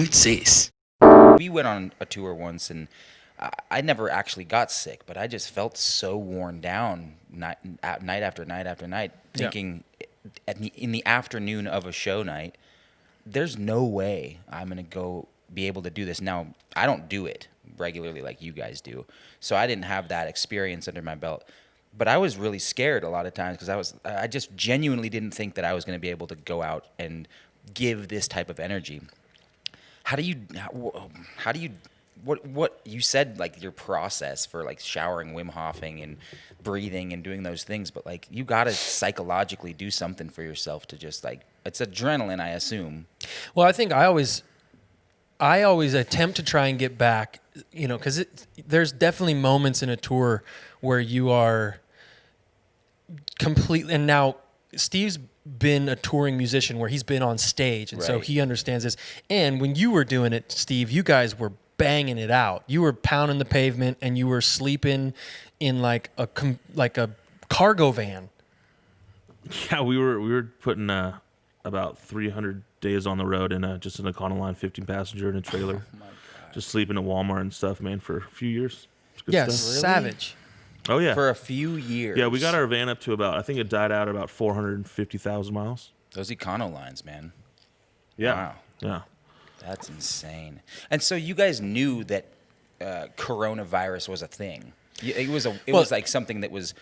reminisces. We went on a tour once, and I never actually got sick, but I just felt so worn down night after night after night, thinking in the afternoon of a show night, there's no way I'm going to go be able to do this. Now, I don't do it regularly like you guys do, so I didn't have that experience under my belt. But I was really scared a lot of times because I just genuinely didn't think that I was going to be able to go out and give this type of energy. How do you what you said, like your process for like showering, Wim Hofing and breathing and doing those things, but like you got to psychologically do something for yourself to just like, it's adrenaline, I assume. Well, I think I always attempt to try and get back, you know, because there's definitely moments in a tour where you are completely, and now Steve's been a touring musician where he's been on stage, and so he understands this. And when you were doing it, Steve, you guys were banging it out. You were pounding the pavement, and you were sleeping in like a cargo van. Yeah, we were putting about 300 days on the road in just an Econoline 15 passenger in a trailer. Oh my God. Just sleeping at Walmart and stuff, man, for a few years. Yeah, really? savage. Oh yeah, for a few years. Yeah, we got our van up to about, I think it died out at about 450,000 miles. Those Econolines, man. Yeah. Wow. Yeah. That's insane. And so you guys knew that coronavirus was a thing. It was like something that was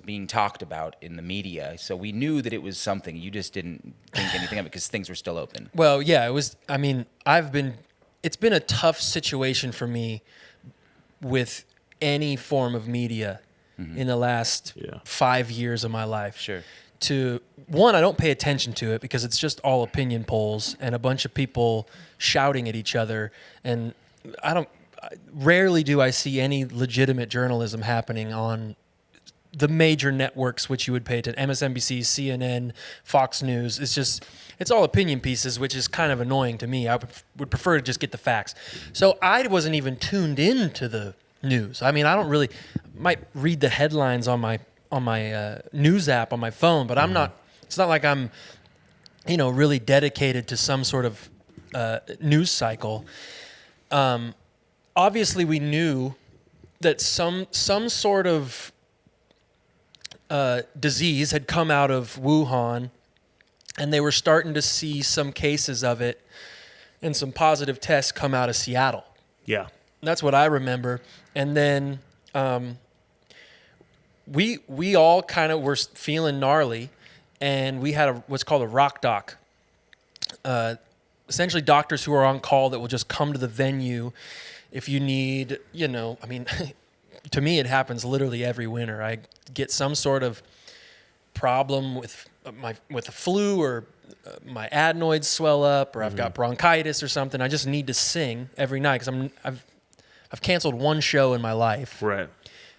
being talked about in the media. So we knew that it was something. You just didn't think anything of it because things were still open. Well, yeah, it was. I mean, it's been a tough situation for me with any form of media in the last 5 years of my life. Sure. One, I don't pay attention to it because it's just all opinion polls and a bunch of people shouting at each other, and rarely do I see any legitimate journalism happening on the major networks which you would pay attention. MSNBC, CNN, Fox News. It's all opinion pieces, which is kind of annoying to me. I would prefer to just get the facts. So I wasn't even tuned into the news. I mean, I don't really might read the headlines on my news app on my phone, but I'm not. It's not like I'm, really dedicated to some sort of news cycle. Obviously, we knew that some sort of disease had come out of Wuhan, and they were starting to see some cases of it and some positive tests come out of Seattle. Yeah. That's what I remember. And then we all kind of were feeling gnarly, and we had what's called a rock doc. Essentially doctors who are on call that will just come to the venue if you need, I mean, to me it happens literally every winter. I get some sort of problem with the flu, or my adenoids swell up, or I've got bronchitis or something. I just need to sing every night because I've canceled one show in my life. Right.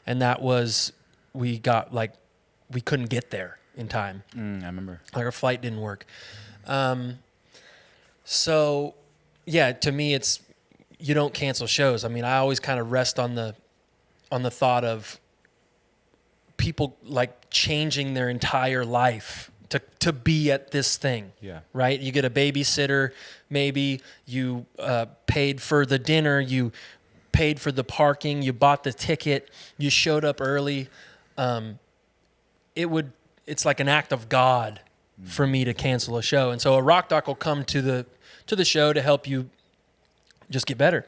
And that was, we couldn't get there in time. I remember. Like our flight didn't work. So yeah, to me you don't cancel shows. I mean, I always kind of rest on the thought of people like changing their entire life to be at this thing. Yeah. Right? You get a babysitter, maybe you paid for the dinner, you paid for the parking, you bought the ticket, you showed up early. It's like an act of God for me to cancel a show. And so a rock doc will come to the show to help you just get better.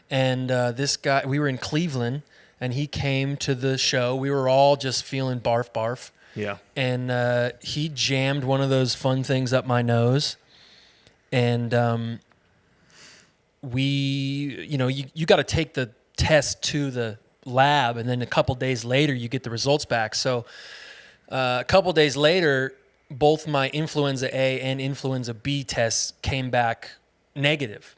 And this guy, we were in Cleveland, and he came to the show. We were all just feeling barf. Yeah. And he jammed one of those fun things up my nose. And you got to take the test to the lab, and then a couple days later you get the results back. So a couple days later, both my influenza A and influenza B tests came back negative.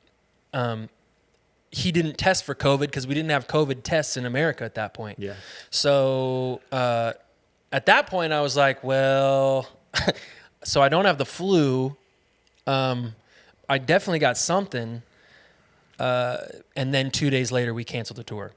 He didn't test for COVID because we didn't have COVID tests in America at that point. Yeah. So at that point, I was like, well, so I don't have the flu. I definitely got something. And then 2 days later, we canceled the tour.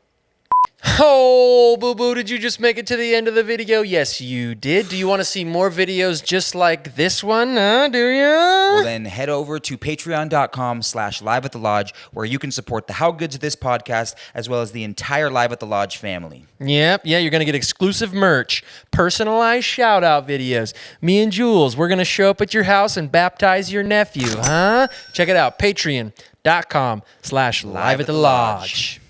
Oh, boo-boo, did you just make it to the end of the video? Yes, you did. Do you want to see more videos just like this one? Do you? Well, then head over to patreon.com/live at the lodge, where you can support the How Good's This podcast, as well as the entire Live at the Lodge family. Yep, yeah, you're going to get exclusive merch, personalized shout-out videos. Me and Jules, we're going to show up at your house and baptize your nephew, huh? Check it out, patreon.com/live at the lodge.